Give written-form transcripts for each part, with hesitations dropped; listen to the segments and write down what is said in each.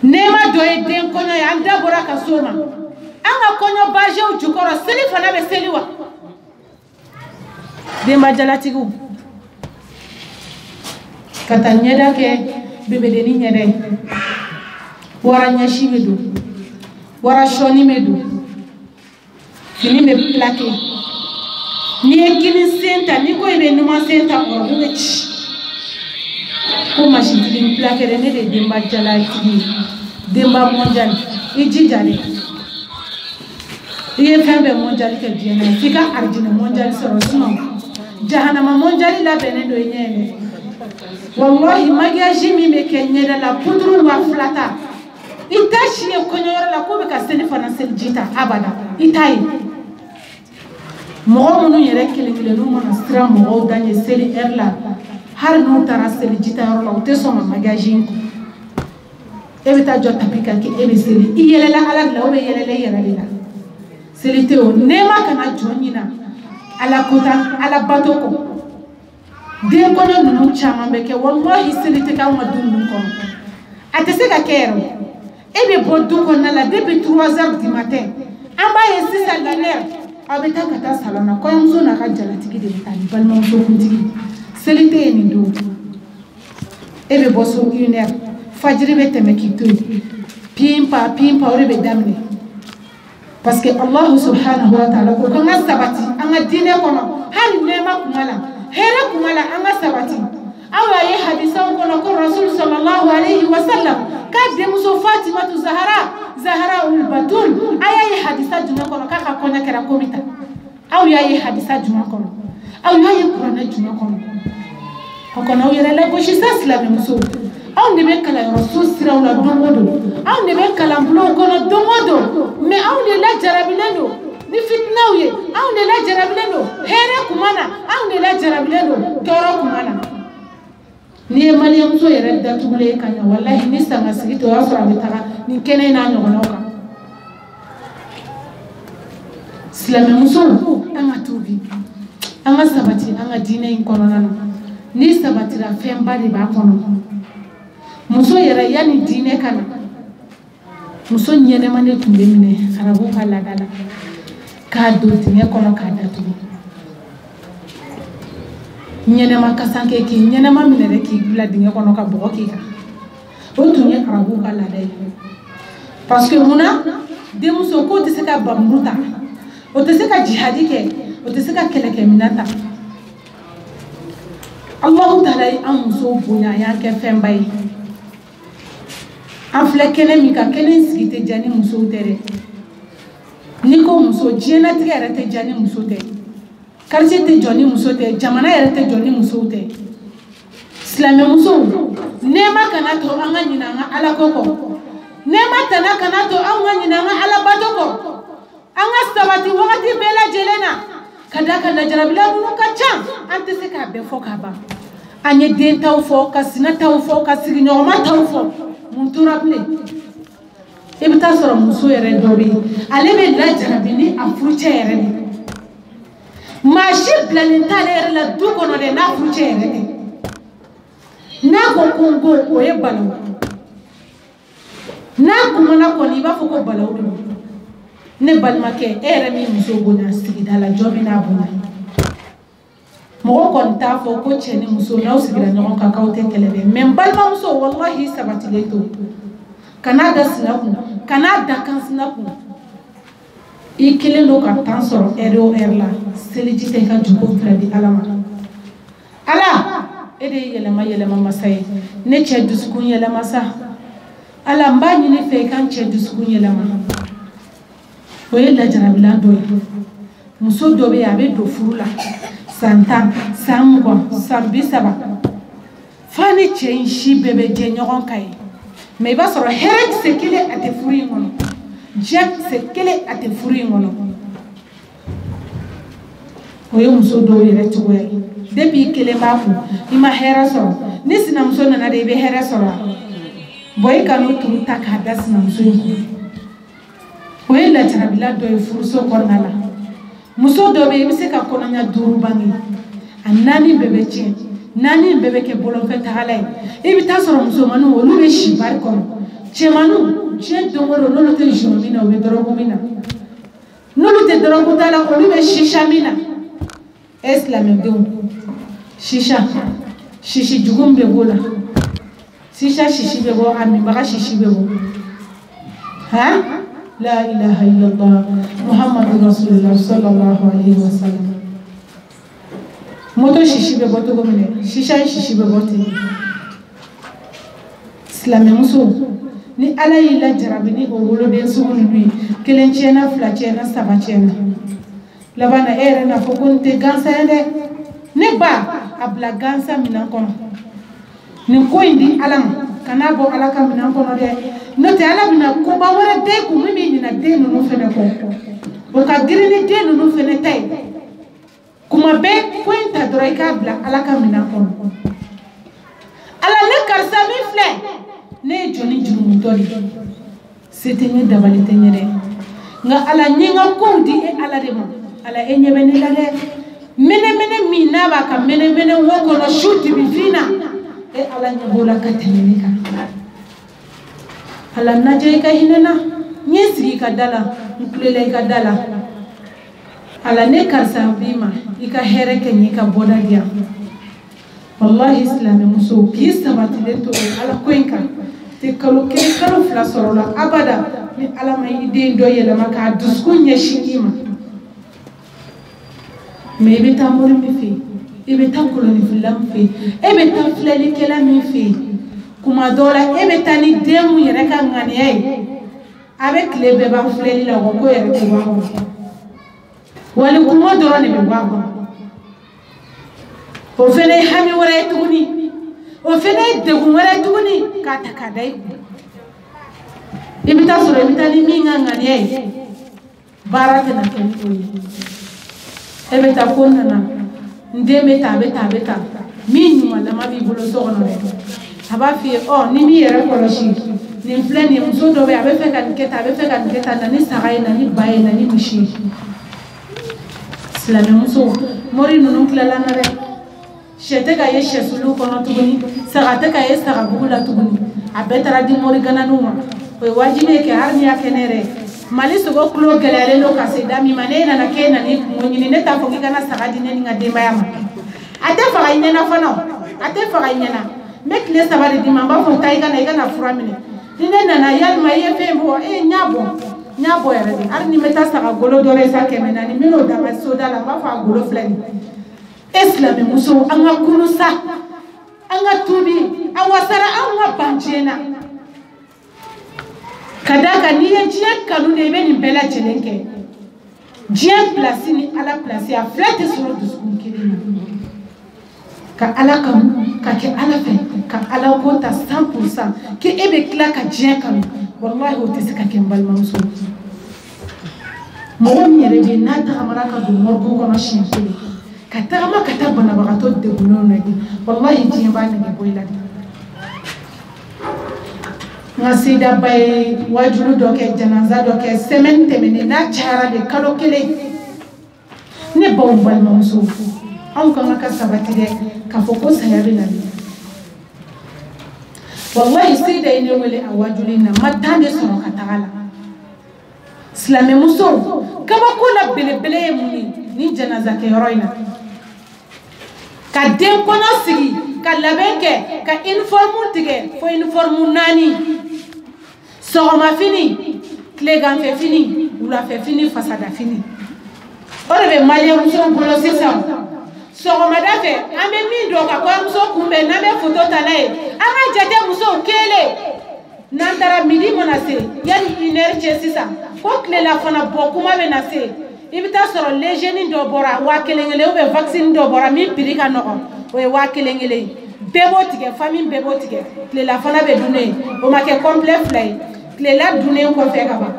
nema do e den kono ya anda bora ka soma anga konyo baje u jukoro seli fana be seliwa demba jalatigu kata nyeda ke bebe deni nyede wara nyashi medu wara shoni medu kini me plaqué ni ekini senta ni ko ibe numa senta ko be chi ko machine kini plaqué de ne de demba jalatigu demba mondial ijijale iye fembe mondial ke diena fika arjina mondial soro suno jahannama mondial la benendo nyene wallahi magia jimi me kenyera la pudru wa flata itashi e konyora la ko be ka seni fana sel jita abada itai mo munu yere kelengele no mona stra mo danye seli erla har no tara seli jita ro la te so magia jinku ebita jota pika ke ebe seli iyele la ala la obe yele yele la seli te o nema kana jonyina ala kota ala batoko de kono nunu chama beke wallahi seli te ka ma dun ko atese ka kero ebe bodu ko na la depuis 3h du matin amba yesi salaire abeta kata salana ko yamzo na ka jalatigi de tani balma so kuntigi seli te ni do ebe boso 1h fajiri be teme kito pimpa ore be damne parce que Allah subhanahu wa ta'ala ko nga sabati anga dine kono han nema kumala hera kumala anga sabati awa ye hadisa kono ko rasul sallallahu alayhi wa sallam kadde muso Fatima tu Zahra ul Batul aya ye hadisa juma kono kaka konya kera komita aw ya ye hadisa juma kono aw ya ye qur'ana juma kono kono yere la ko shi sasla muso aw ne be kala rasul sira wala domodo aw ne be kala blo kono domodo me aw ne la jarabilendo ni fitnawye aw ne la jarabilendo here kumana aw ne la jarabilendo toro kumana ni mali muso yere da tugule kanya wallahi ni sanga sigito asura betaka ni kene na nyogonoka silame muso anga tubi anga sabati anga dine inkono nana ni sabati la femba de ba kono muso yere yani dine kana muso nyene mane tumbe mine arabu kala dala ka do dine kono ka datu nyene makasanke ki nyene ma mine de ki bla dine kono ka bogo ki ka o tunye arabu kala dai parce que muna de muso ko te se ka bambuta o te se ka jihadi ke o te se ka keleke minata Allah taala an muso bonya ya ke fembai afle kene mi ka kene sigite jani muso tere niko muso jena tigere te jani muso te quartier te jani muso te jamana yere te jani muso te islame muso nema kana to anga nyina nga ala koko nema tana kana to anga nyina nga ala batoko anga sabati wakati bela jelena kada jarabila nu ka chan ante se ka be foka ba anye den taw fo ka sina taw fo ka sigi nyoma taw fo munturable ibita soro muso yere dobi ale be la jarabini afruche yere mashi planetale yere la dukono de na afruche yere na ko kongo o ye balo na kuma na ko ni ba fo ko balo ne balmake ere mi muso bona sigi dala jobi na bona mo ko nta fo ko cheni muso na usigira nyoko ka kawte kelebe men balma muso wallahi sabati leto kanada sinaku kanada kan sinaku ikile no ka tansoro ero erla seliji te ka juko fredi alama ala ede yelema masay ne che duskun yelema sa ala mbani ne fe kan che duskun yelema o yella jarabila do muso do be abe do furula santa samgo sarbisaba fani che shi bebe je nyogon kai me ba soro herek sekile ate furi ngono jack sekile ate furi ngono o yo muso do yere tuwe depuis kele mafu ima hera soro nisina muso na de be hera soro boy kanu turuta ka dasna muso o yella jarabila do furuso kornala muso do be mise ka kononya duru bangi anani bebe che nani bebe ke bolon fe taale e bi tasoro muso manu wolu be shibar kono cɛmanu diɲɛ don o don n'olu tɛ jour min na u bɛ dɔrɔgu min na n'olu tɛ dɔrɔgu ta la olu bɛ shisha min na e silamɛdenw shisha shishi jugu min bɛ b'o la shisha shishi bɛ bɔ a minbaga shishi bɛ bɔ han la ilaha illallah muhammadu rasulullah sallallahu alaihi wasallam moto shishi bɛ bɔ cogo min na shisha shishi bɛ bɔ ten silamɛmuso ni ala y'i lajarabi ni o woloden sugu ninnu ye kelen tiɲɛna fila tiɲɛna saba tiɲɛna laban na e yɛrɛ n'a fɔ ko nin tɛ gansan ye dɛ ne ba a bila gansan minɛn kɔnɔ nin ko in di ala ma kana bɔ ala ka minɛn kɔnɔ dɛ n'o tɛ ala bɛna koba wɛrɛ den kun min bɛ ɲinɛ den ninnu fɛnɛ kɔ o ka girin ni den ninnu fɛnɛ ta ye kuma bɛɛ ko in ta dɔrɔn i k'a bila ala ka minɛn kɔnɔ ala ne karisa min filɛ ne ye jɔnni jurumutɔ de se tɛ ɲɛ dabali tɛ ɲɛ dɛ nka ala n ye n ka kow di e ala de ma ala e ɲɛ bɛ ne la dɛ mɛnɛmɛnɛ min n'a b'a ka mɛnɛmɛnɛ wo kɔnɔ su dibifin na e ala ɲɛ b'o la ka tɛmɛ ne kan ala najɛ i ka hinɛ na n ye sigi i ka da la n kulela i ka da la ala ne karisa b'i ma i ka hɛrɛ kɛ n ye i ka bɔda di yan wallahi silamɛmuso k'i sabatilen to ala ko in kan tɛ kalo kelen kalo fila sɔrɔ la abada ni ala ma i den dɔ yɛlɛma k'a dusukun ɲɛsin i ma mais i bɛ taa mori min fɛ yen i bɛ taa kolonifila min fɛ yen e bɛ taa filɛlikɛla min fɛ yen kuma dɔw la e bɛ taa ni den mun yɛrɛ ka ŋaniya ye a bɛ tile bɛɛ ban filɛli la wa ko yɛrɛ tɛ bɔ a kɔnɔ wali kungo dɔrɔn de bɛ bɔ a kɔnɔ o fɛnɛ ye hami wɛrɛ ye tuguni o fɛnɛ ye degun wɛrɛ ye tuguni k'a ta k'a da i kun i bɛ taa sɔrɔ i bɛ taa ni min ka ŋaniya ye baara tɛna kɛ ni o ye e bɛ taa ko nana n den bɛ ta a bɛ ta a bɛ ta min ɲumanlama b'i bolo so kɔnɔ dɛ a b'a f'i ye ɔ ni min yɛrɛ kɔlɔsi nin filɛ nin ye muso dɔ bɛ yen a bɛ fɛ ka nin kɛ tan a bɛ fɛ ka nin kɛ tan na ni saga ye na ni ba ye na ni misi ye silamɛmuso mori ninnu tilala na dɛ sɛ tɛ ka ye sɛsulu kɔnɔ tuguni saga tɛ ka ye sagabugu la tuguni a bɛɛ taara di mori gananiw ma o ye wajibi ye kɛ hali n'i y'a kɛ ne yɛrɛ mali sogo kulo gɛlɛyalen don ka se da min ma ne nana k'e nana i kungo ɲini ne t'a fɔ k'i kana saga di ne ni n ka denbaya ma a tɛ faga i ɲɛna fana a tɛ faga i ɲɛna n bɛ tile 3 de d'i ma n b'a fɔ taa i kana fura minɛ ni ne nana yalima i ye fɛn bɔ n y'a bɔ yɛrɛ de hali ni n bɛ taa saga golo dɔ de san 400 n bɛ n'o d'a ma soda la n b'a fɔ a golo filɛ nin e silamɛmuso an ka kunu sa an ka tubi a wasara an ka ban diɲɛ na ka d'a kan n'i ye diɲɛ kanu de i bɛ nin bɛɛ lajɛlen kɛ diɲɛ pilasi ni ala pilasi a fila tɛ sɔrɔ dusukun kelen na ka ala kanu ka kɛ ala fɛ ka ala ko ta 100% k'e bɛ tila ka diɲɛ kanu wallahi o tɛ se ka kɛ n balimamuso mɔgɔ min yɛrɛ bɛ yen n'a tagamara ka don mɔrigu kɔnɔ siɲɛ kelen ka tagama ka taa banabagatɔ degunnenw lajɛ wallahi diɲɛ b'a nɛgɛ bɔ i la de n ka sidaba ye wajulu dɔ kɛ janaza dɔ kɛ semaine tɛmɛnen n'a cayara de kalo kelen ne baw balimamuso anw kan ka sabati dɛ k'a fɔ ko saya bɛ na wallahi sida ye ne wele a wajulu in na ma temps de sɔrɔ ka taga la silamɛmuso kabako la belebele ye mun ye ni janaza kɛyɔrɔ in na ka den kɔnɔ sigi ka labɛn kɛ ka uniforme tigɛ fo uniforme 4 sɔgɔma fini tileganfɛ fini wulafɛ fini fasada fini o de bɛ maliyɛn musow bolo sisan sɔgɔmada fɛ an bɛ min dɔn ka kɔɲɔmuso kunbɛn n'an bɛ foto ta n'a ye an ka jate musow kelen n'an taara midi mana se yanni 1 heure cɛ sisan ko tilela fana bɔ kuma bɛ na se i bɛ taa sɔrɔ légeni dɔ bɔra 1000 ou bien vaccine dɔ bɔra min prix ka nɔgɔn o ye 1000 bɛɛ b'o tigɛ famille bɛɛ b'o tigɛ tilela fana bɛ dun ne ye o ma kɛ complet fila ye tilela dunnen kɔfɛ ka ban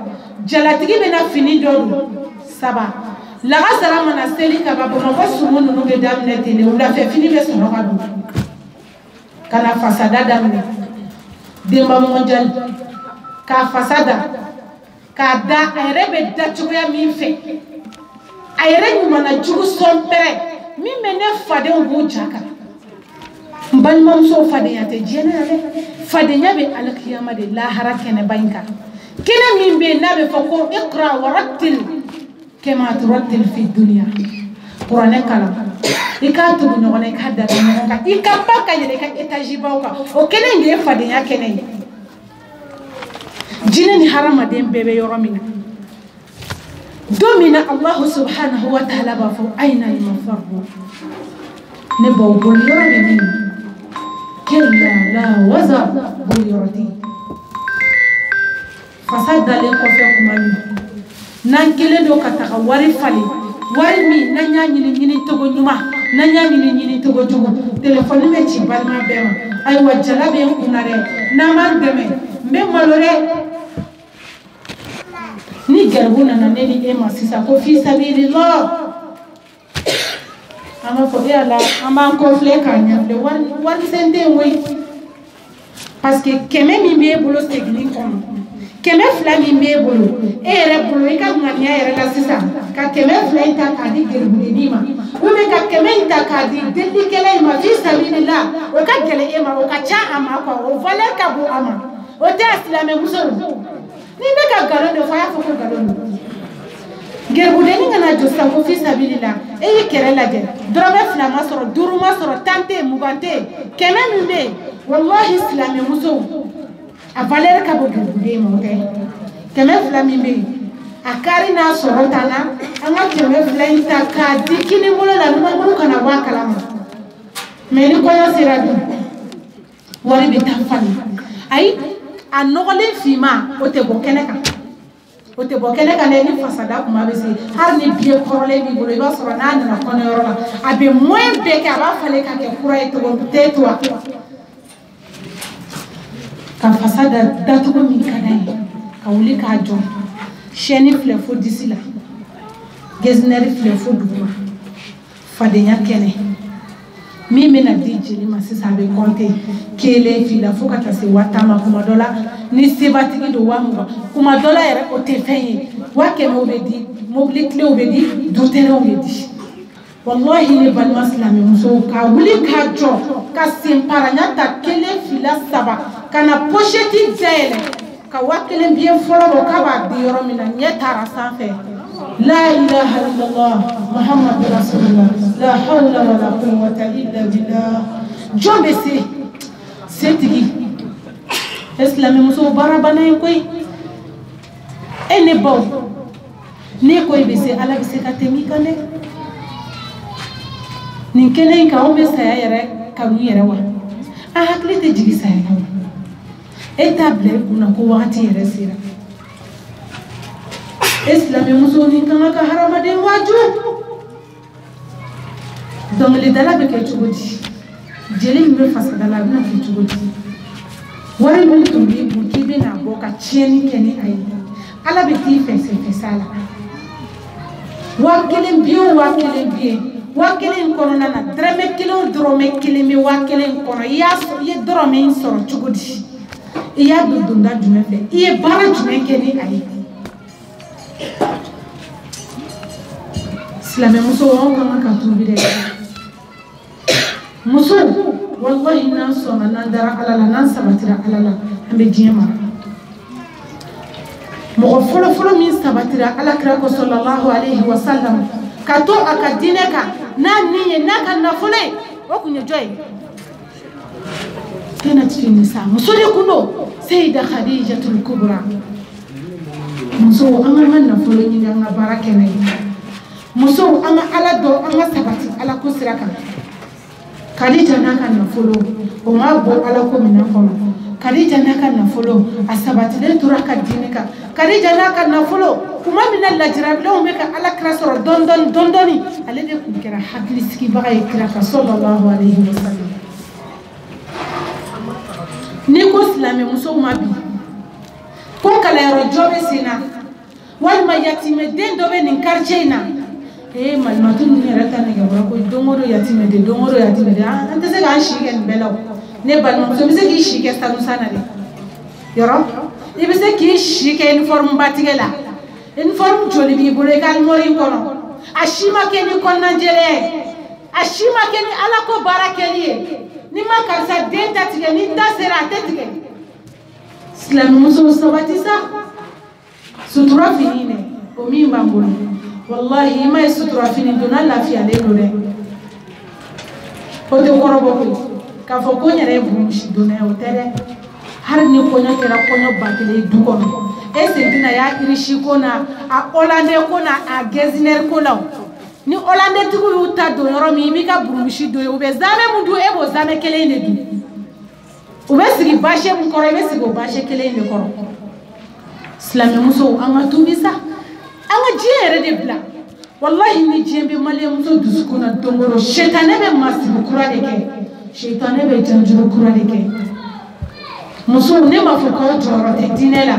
jalatigi bɛ na fini dɔ don 7 lagasara mana seli ka ban bamakɔ sumu ninnu bɛ daminɛ ten de wulafɛ fini bɛ sɔrɔ ka don ka na fasada daminɛ denba mondial k'a fasada k'a da a yɛrɛ bɛ da cogoya min fɛ a yɛrɛ ɲumana jugu sɔn pɛrɛ min bɛ ne fadenw b'u ja kan balmam so fadenya te jena fadenya be al qiyamah de la harakene banka kene min be nabe fako iqra wa rattil kama turattil fi dunya qur'an kala ikatu no ne kada no ka ikamba ka yele ka etajiba o kene nge fadenya kene jinen harama dem bebe yoromina domina Allah subhanahu wa ta'ala ba fo aina al-mafarru ne bo bol yoromina kella la waza bol yoroti fasada le ko fe kumani nan kele do kataka wari fali wari mi nanya nyini togo nyuma nanya nyini togo togo telephone me ci balma bema ay wajala be kunare na man deme me malore ni garbuna na neni ema sisa ko fi sabilillah ama ko yala ama ko fle kanya le wan sende moy parce que keme mi be bolo technique on keme fla mi be bolo e re bolo e ka ngania ere la sisa ka keme fla ita ka di gerbune ni ma o me ka keme ita ka di deli kele ma fi sabilillah o ka gele ema o ka cha ama ko o vale ka bo ama o te aslame muso ni be ka galo de fa ya fo ko galo gerbune ni ngana jo sa ko fi sabilillah e kere la de drobe fla ma soro duru ma soro tante mugante keme mi be wallahi islame muso a valeur ka bo gerbune mo te keme fla mi be akari na soro tana anga keme fla ita ka dikini mulo la no kana wa kalama me ni ko yo sira du wari be tafani ay anogole fima o te bo keneka ne ni fasada kuma be se har ni biye korole bi bolo ba soro na na kono yoro abe moyen be ka ba fale ka ke kura e to te to ka fasada datu ko mi kanai ka wuli ka jo sheni fle fo disila gezneri fle fo duma fadenya kene mi mena dijili masisa be konte kele fila fo kata se watama kuma dola ni sebatigi do wamuba kuma dola yere o te feye wake mo be di mobilité o be di do tere o be di wallahi ni bal maslami muso ka wuli ka jo ka simparanya ta kele fila saba kana pocheti zele ka wakele bien folo ka ba di yoro mina nyetara sanfe la ilaha illallah muhammad rasulullah la hawla wala quwwata illa billah jombe se setigi islami muso barabana koy ene baw ne koy be se ala be se ka temi kane nin kene ka o be saya yere ka mu yere wa a hakli te jigi saya ka etable una ko wati yere sira islami muso nin kan ka harama de waju donc le dala be ke chugodi jeli me fasada la na ke chugodi wari mun tumbi bukibe na boka cheni keni ayi ala be ti fese fesala wa kelen biye wa kelen kono na drame kilo drome kelen mi wa kelen kono ya ye drome soro chugodi iya dunda jume fe iye bara jume keni ayi Islam muso on kama ka tumbi de muso wallahi nan so nan dara alala nan sabatira alala ambe jema mo folo min sabatira ala kira ko sallallahu alaihi wasallam kato akadine ka nan niye naka na fole o kunye joy tena tini sa muso de kuno sayyida khadijatul kubra muso an na folo ni nga barake ne muso an ala do an sabati ala ko siraka Khadija naka na folo o ma bo ala ko mina kono Khadija naka na folo asabati le turaka dinika Khadija naka na folo kuma mina lajirabi lo meka ala krasoro dondoni ale de kun kera hadliski baga ikra ka sallallahu alaihi wasallam ni ko islami muso mabi ko kala yaro jobe sina wal ma yatime den dobe nin karcheina malmatu ni rata ne ga ko dongoro yatime de ante se ga shigen belaw ne balmo so bise ki shige sta musana de yoro ibise ki shige uniform batigela uniform joli bi bole kal mori kono ashima ke ni konna jere ashima ke ni ala ko barakeli ni ma karisa den ta tigɛ ni da sera a tɛ tigɛ silamɛmuso sabati sa sutura fini dɛ o min b'an bolo wallahi i ma ye sutura fini donna lafiyalen don dɛ o tɛ kɔrɔbɔ koyi k'a fɔ ko n yɛrɛ ye burumusi donna ye o tɛ dɛ hali ni kɔɲɔ kɛra kɔɲɔ ba kelen ye du kɔnɔ e sen tɛna y'a irisi ko na a hollandais ko na a gezinɛri ko la ni hollandais tigiw y'u ta don yɔrɔ min i b'i ka burumusi don ye u bɛ zamɛ mun dun e b'o zamɛ kelen de dun u bɛ sigi bâche mun kɔrɔ i bɛ sigi o bâche kelen de kɔrɔ silamɛmusow an ka tubi sa an ka diɲɛ yɛrɛ de bila wallahi ni diɲɛ bɛ maliyɛnmuso dusukun na don o don setanɛ bɛ masigi kura de kɛ setanɛ bɛ janjuru kura de kɛ musow ne m'a fɔ k'aw jɔyɔrɔ tɛ diinɛ la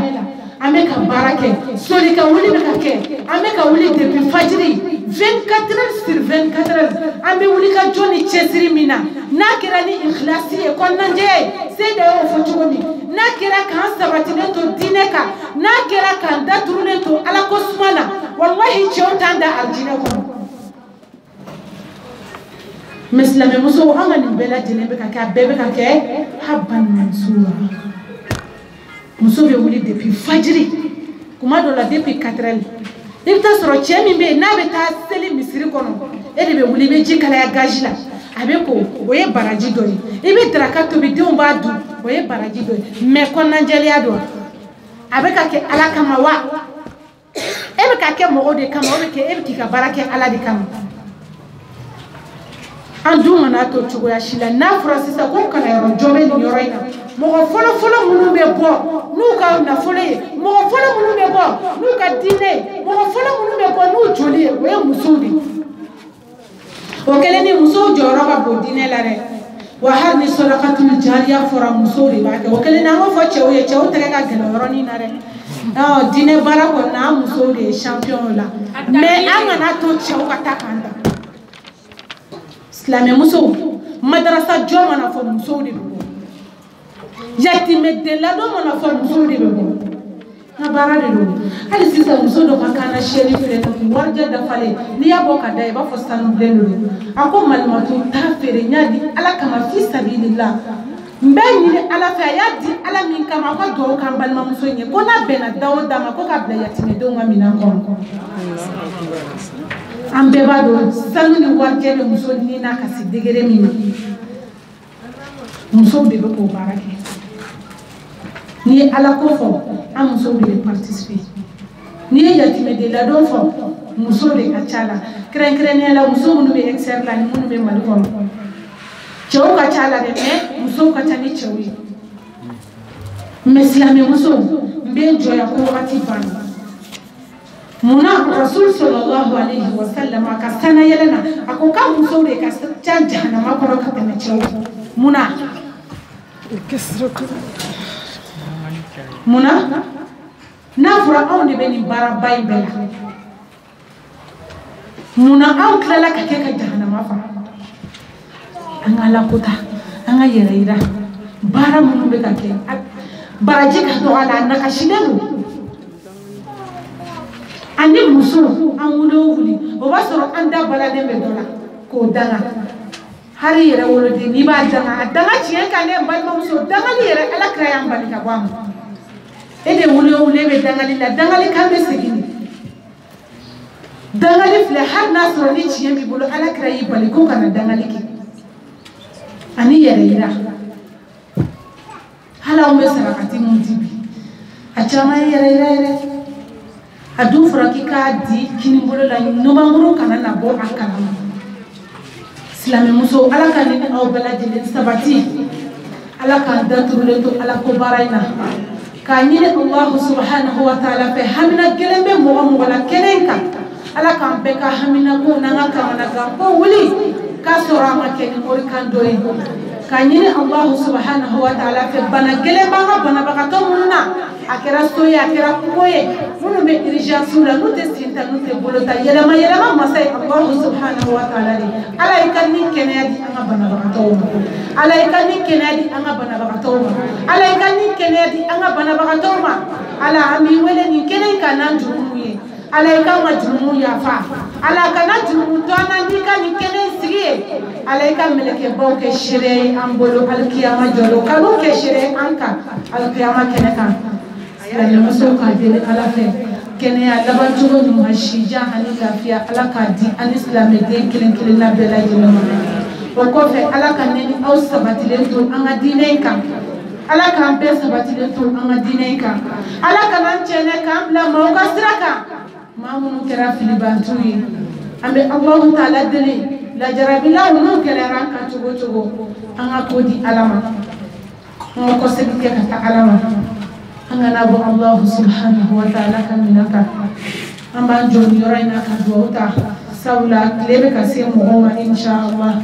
an bɛ ka baara kɛ soli ka wuli bɛ ka kɛ an bɛ ka wuli depuis fajiri 24 heures sur 24 heures an bɛ wuli ka jɔ ni cɛsiri min na n'a kɛra ni ikhlasi ye kɔnɔnajɛya ye Seyda y'o fɔ cogo min n'a kɛra k'an sabatilen to diinɛ kan n'a kɛra k'an daturulen to ala ko suma na wallahi cɛw t'an da alijinɛ kɔnɔ mais silamɛmusow an ka nin bɛɛ lajɛlen bɛ ka kɛ a bɛɛ bɛ ka kɛ habban mansura muso bɛ wuli depuis fajiri kuma dɔ la depuis 4 heures i bɛ taa sɔrɔ cɛ min bɛ yen n'a bɛ taa seli misiri kɔnɔ e de bɛ wuli i bɛ ji kalaya gazi la a bɛ ko o ye baraji dɔ ye i bɛ daraka tobi denw b'a dun o ye baraji dɔ ye mais kɔnɔnajɛlenya dɔ a bɛ ka kɛ ala kama wa e bɛ ka kɛ mɔgɔw de kama o bɛ kɛ e bɛ k'i ka baara kɛ ala de kama an dun mana to cogoya si la n'a fɔra sisan ko kalanyɔrɔ jɔ bɛ nin yɔrɔ in na mɔgɔ fɔlɔ minnu bɛ bɔ n'u ka nafolo ye mɔgɔ fɔlɔ minnu bɛ bɔ n'u ka diinɛ ye mɔgɔ fɔlɔ minnu bɛ bɔ n'u joli ye o ye musow de o kɛlen ni musow jɔyɔrɔ ka bon diinɛ la dɛ wa hali ni sadakatul jariya fɔra musow de b'a kɛ o kɛlen an b'a fɔ cɛw ye cɛw tɛgɛ ka gɛlɛn yɔrɔnin na dɛ diinɛ baara kɔni an musow de ye champion la mais an kana to cɛw ka taa k'an da silamɛmusow madarasa jɔ mana fɔ musow de bɛ bɔ yatimɛ denladon mana fɔ musow de bɛ bɔ nka baara de don hali sisan muso dɔ ka kaana siyɛli filɛ ka k'u warijɛ dafalen n'i y'a bɔ ka da i b'a fɔ sanu bilen don a ko malimatu t'a feere n y'a di ala kama fi sabilillah n bɛ ɲini ala fɛ a y'a di ala min kama a ka dugawu k'an balimamuso in ye ko n'a bɛnna da o da ma ko ka bila yatimɛdenw ka minɛn kɔnɔ an bɛɛ b'a dɔn sanu ni warijɛ bɛ muso ni n'a ka se degere min na musow de bɛ k'o baara kɛ n'i ye ala ko fɔ an musow de bɛ participer n'i ye yatimɛdenladon fɔ musow de ka ca la kɛrɛnkɛrɛnnenya la muso minnu bɛ extérieur la ni minnu bɛ mali kɔnɔ cɛw ka ca la dɛ mais musow ka ca ni cɛw ye mais silamɛmusow n bɛ n jɔya ko wagati banna munna rasul sallallahu alaihi wa sallam a ka sana yɛlɛ na a ko k'a musow de ka ca jahanama kɔnɔ ka tɛmɛ cɛw munna n'a fɔra anw de bɛ nin baaraba in bɛɛ la munna anw tilala ka kɛ ka jahanama fa an ka lakota an ka yɛrɛ yira baara minnu bɛ ka kɛ baraji ka dɔgɔ a la a nakasilen don ani muso an wuli o wuli o b'a sɔrɔ an da balalen bɛ dɔ la k'o danga hali yɛrɛ woloden n'i b'a danga a danga tiɲɛ kan dɛ balimamuso dangali yɛrɛ ala kira y'an bali ka bɔ a ma e de wuli o wuli e bɛ dangali la dangali kan bɛ segin de dangali filɛ hali n'a sɔrɔ ni tiɲɛ b'i bolo ala kira y'i bali ko kana dangali kɛ ani yɛrɛ yira hali anw bɛ sarakati mun di bi a caman ye yɛrɛ yira yɛrɛ a dun fɔra k'i k'a di kinibolo la numankuru kana na bɔ a kalama silamɛmuso ala ka ni aw bɛɛ lajɛlen sabati ala k'an daturulen to ala ko baara in na k'a ɲini Allahu subhanahu wa ta'ala fɛ hamina gɛlɛn bɛ mɔgɔ mɔgɔ la kɛnɛ in kan ala k'an bɛɛ ka hamina ko n'an ka kamanagan ko wuli k'a sɔrɔ a ma kɛ ni morikan dɔ ye k'a ɲini Allahu subhanahu wa ta'ala fɛ bana gɛlɛn b'an ka banabagatɔ minnu na a kɛra so ye a kɛra kungo ye minnu bɛ urgence la n'u tɛ sen ta n'u tɛ bolo ta yɛlɛma yɛlɛma masa ye Allahu subhanahu wa ta'ala de ala y'i ka ni kɛnɛya di an ka banabagatɔw ma ala y'i ka ni kɛnɛya di an ka banabagatɔw ma ala y'i ka ni kɛnɛya di an ka banabagatɔw ma ala an b'i wele nin kɛnɛ in kan n'an jurumu ye alaika majnumu yafa alaka na junumu tona ndika ni kene sigi alaika meleke bawke shere ambolo alkiyama jolo kanu ke shere anka alkiyama keneka la maso ka dele ala fe kene ya laban tugo ni mashija ani lafiya alaka di an islame de kilen na bela jino o ko fe alaka neni au sabatile to anga dine kan alaka ampe sabatile to anga dine kan alaka nan chene kan la mo ka siraka mamunu kera fili bantui ambe Allah taala dele la jarabila wono kera ranka tugo anga kodi alama ko sebike kata alama anga nabo Allah subhanahu wa ta'ala kaminaka amba joni yoraina kadwota saula klebe kasemu insha Allah